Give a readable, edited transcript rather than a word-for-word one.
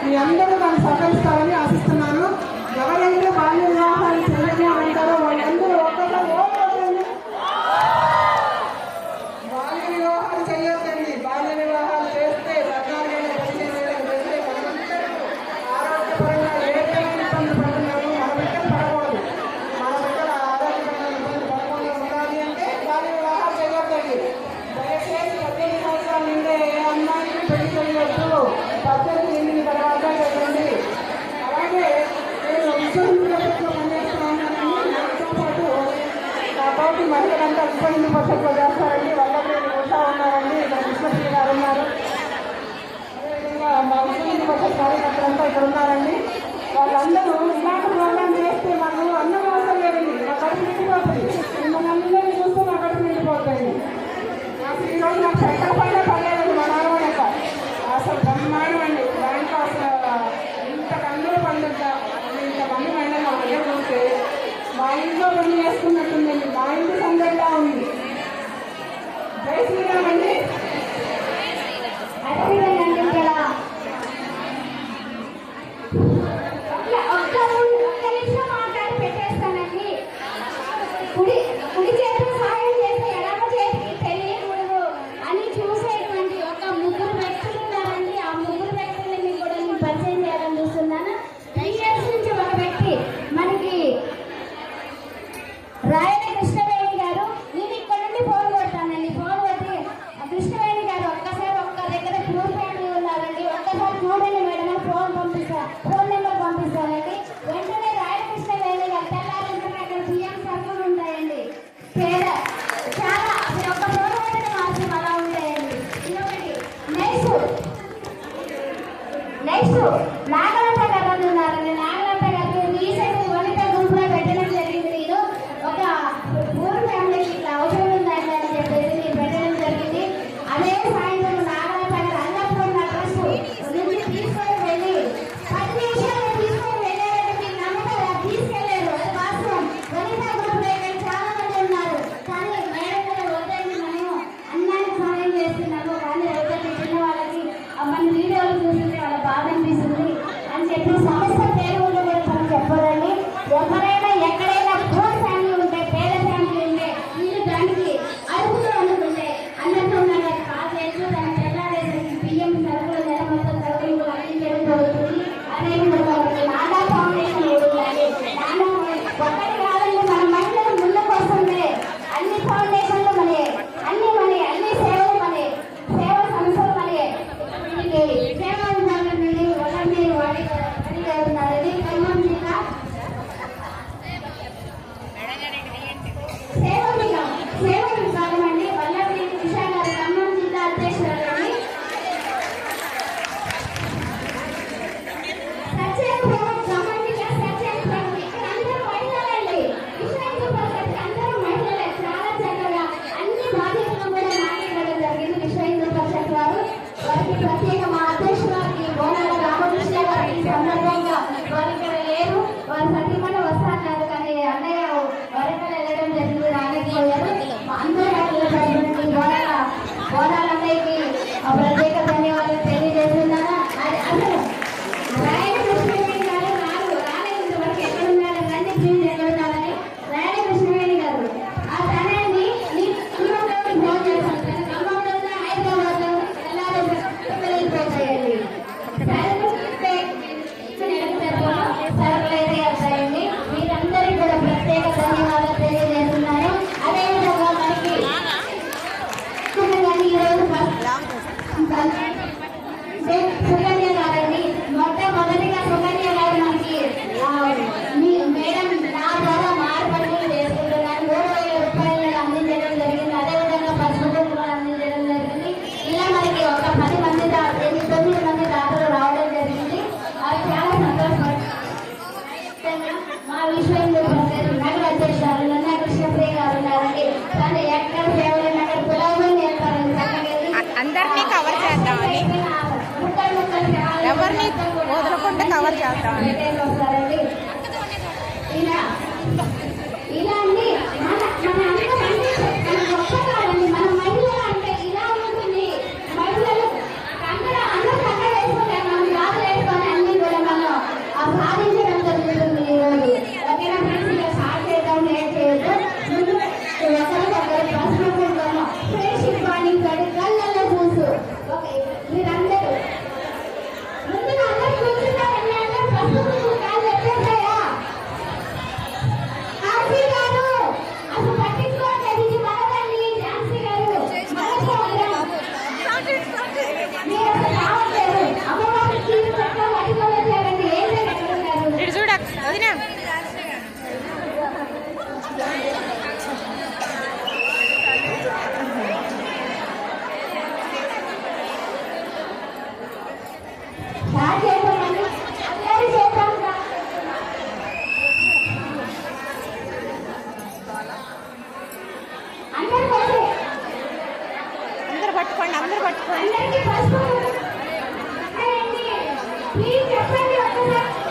మీ అందరూ దాన్ని సహకరిస్తారని ఆశిస్తున్నాను. ఎవరైతే బాల్య వివాహాలు చేయని అంటారో వాళ్ళందరూ ఒక్కసారి ఓటేయండి. బాల్య వివాహాలు చేయొద్దండి. బాల్య వివాహాలు చేస్తే 14 ఏళ్ళ 15 ఏళ్ళకి వెళ్తే మనందరూ ఆరోగ్యపరంగా ఏదైనా ఇబ్బంది పడుతున్నారు. మన బిడ్డలు పడకూడదు. మన బిడ్డలు ఆరోగ్యపరంగా ఇబ్బంది పడకుండా ఉండాలి అంటే బాల్య వివాహాలు చేయొద్దండి. దయచేసి 18 సంవత్సరాల నుండే ఏ అమ్మాయిని పెళ్లి చేయొద్దు. 18 నిండిన తర్వాత చేయండి. అలాగే నేను విశ్వహిందులో పనిచేస్తున్నాను. నాతో పాటు నాతోటి మహిళలంతా విశ్వహిందు పరిషత్లో చేస్తారండి. వల్లభేని ఉషా ఉన్నారండి, ఇక్కడ కృష్ణశ్రీ గారు ఉన్నారు. అదేవిధంగా మా విశ్వహిందు పరిషత్ కార్యకర్తలంతా ఇక్కడ ఉన్నారండి. వాళ్ళందరూ ఇలాంటి ప్రోగ్రాం చేస్తే మాకు అన్నం అవసరం లేదండి. మా కడుపు నిండిపోతుంది. మిమ్మల్ని అందరినీ చూస్తే మా కడుపు నిండిపోతుంది. నాకు ఈరోజు నాకు ఎక్కడ పైన పడలేదండి. మా నాన్న యొక్క అసలు బ్రహ్మాండం అండి. దాంట్లో అసలు ఇంతకందరూ పండుగ ఇంతమంది మహిళలు మా దగ్గర చూస్తే మా ఇంట్లో పని చేసుకున్నట్టుందండి. మా ఇంటి సందడిలా ఉంది. జై శ్రీరామ్ అండి. కుడి చేతులు సాయం చేస్తే ఎడమ చేతికి తెలియకూడదు అని చూసేటువంటి ఒక ముగ్గురు వ్యక్తులు ఉన్నారండి. ఆ ముగ్గురు వ్యక్తులని కూడా నేను పరిచయం చేయాలని చూస్తున్నాను. 3 years నుంచి ఒక వ్యక్తి మనకి రాయల కృష్ణవేణి గారు. నేను ఇక్కడ నుండి ఫోన్ కొడతానండి. ఫోన్ కొట్టి కృష్ణవేణి గారు ఒక్కసారి ఒక్క దగ్గర ప్యూర్ ఫ్యామిలీ ఉన్నారండి, ఒక్కసారి చూడండి మేడం అని ఫోన్ నెంబర్ పంపిస్తానండి. వెంటనే రాయల కృష్ణవేణి గారు తెల్లారంటే అక్కడ బియ్యం సరుకులు ఉంటాయండి. పేద చాలా ఒక ఫోన్ కొట్టిన మాత్రం అలా ఉంటాయండి. ఇంకొకటి నెక్స్ట్ నాగలంత గారు ఉన్నారండి. నాగలంత గారు రీసెంట్ వనిత గ్రూప్ లో పెట్టడం జరిగింది. నేను ఒక పూర్ ఫ్యామిలీకి ఇట్లా అవసరం ఉందండి అని చెప్పేసి నేను పెట్టడం జరిగింది. అదే సాయంత్రం నాగలంత గారు అన్నపూర్ణ ట్రస్ట్ నుంచి తీసుకొని వెళ్ళి 10 నిమిషాలు తీసుకొని వెళ్ళారంటే మీరు నమ్ముతారా? తీసుకెళ్లారు. అది వాస్తవం. వనిత గ్రూప్ లో ఇక్కడ చాలా మంది ఉన్నారు. కానీ మేడం గారు వద్దండి, మనము అన్నానికి సహాయం చేస్తున్నాము, కానీ వద్దండి చిన్న వాళ్ళకి మన వీడియోలు చూస్తుంటే వాళ్ళ బాధ అనిపిస్తుంది అని చెప్పి సమస్య పేరు కూడా మనం చెప్పదండి. ఎవరైనా ఎక్కడైనా పూర్ ఫ్యామిలీ ఉంటే, పేద ఫ్యామిలీ ఉంటే వీళ్ళు దానికి అడుగుతూ అనుకుంటే అన్నట్టు ఉన్నాడు కాల్ చేస్తూ దాన్ని తెల్లారేసరికి బియ్యం సరుకులు నెల మొత్తం సరుకులు అందించడం జరుగుతుంది. అదేవిధంగా నానా ఫౌండేషన్ ఉందండి. నానా ఒక్కటి కాదండి, మన మహిళలు ముందుకు వస్తుంటే అన్ని ఫౌండేషన్లు అన్ని సేవలు సేవ సంస్థలు సేవా విభాగం నుండి వల్లభేని వాడి ఉన్నారని ఖమ్మం జిల్లా సేవ విభాగం అండి. వల్లభేని ఉషా గారు ఖమ్మం జిల్లా అధ్యక్షురాలని. ఇక్కడ అందరూ మహిళలండి. విశ్వహిందు పరిషత్ అందరూ మహిళలే. చాలా చక్కగా అన్ని బాధ్యతలు కూడా మాట్లాడడం జరిగింది. విశ్వహిందు పరిషత్ వారు వారికి ప్రత్యేక మా అధ్యక్షురానికి బోనాల రామకృష్ణ గారు ఈ సందర్భంగా వారు ఇక్కడ లేరు. వారి సతీమణి వస్తున్నారు కానీ అన్నయ్య వరంగల్ వెళ్ళడం జరిగింది, రాలేకపోయారు. అందరూ బోనాల అన్నయ్యకి ప్రత్యేక ధన్యవాదాలు తెలియజేస్తున్నాను. అసలు రాయల కృష్ణవేణి గారు రాలేదు ఇంతవరకు. ఎక్కడున్నారు రండి ప్లీజ్, ఎక్కడున్నారని రాయల కృష్ణవేణి గారు ఆ సమయాన్ని ఫోన్ చేస్తాను. ఖమ్మంలో హైదరాబాద్ లో వెళ్ళిపోతాయండి. సరుకులైతే వస్తాయండి. మీరందరికీ కూడా ప్రత్యేక ధన్యవాదాలు తెలియజేస్తున్నాను. అదేవిధంగా మనకి ఈరోజు సుకన్య గారండి. మొట్టమొదటిగా సుకన్య గారు మనకి మేడం నా ద్వారా మార్పడులు చేసుకుంటున్నాను. 3,000 రూపాయలు అందించడం జరిగింది. అదేవిధంగా పసుపు కూడా అందించడం జరిగింది. ఇలా మనకి ఒక 10 మంది 9 మంది దాతలు రావడం జరిగింది. అది చాలా సంతోషపడుతుంది. మా విశ్వహిందు పరిషత్ నగర అధ్యక్షురాలు నన్న కృష్ణప్రియ గారు ఉన్నారండి. కానీ ఎక్కడ సేవలు అక్కడ పిలవమని చెప్పారండి. అందరినీ కవర్ చేద్దామని, ఎవరిని వదలకుండా కవర్ చేద్దామని. ఇలా అండి మన గొప్ప కాదండి. మన మహిళలు అంటే ఇలా ఉంటుంది. మహిళలు అందరూ వేసుకుంటారు, మనం బాధ వేసుకొని స్టార్ట్ చేద్దామండి. అందరూ చేద్దాం. అందరూ వచ్చి అందరు పట్టుకోండి, అందరు పట్టుకోండి. అందరికీ పసుపు ప్లీజ్ చెప్పండి ఒక్కసారి.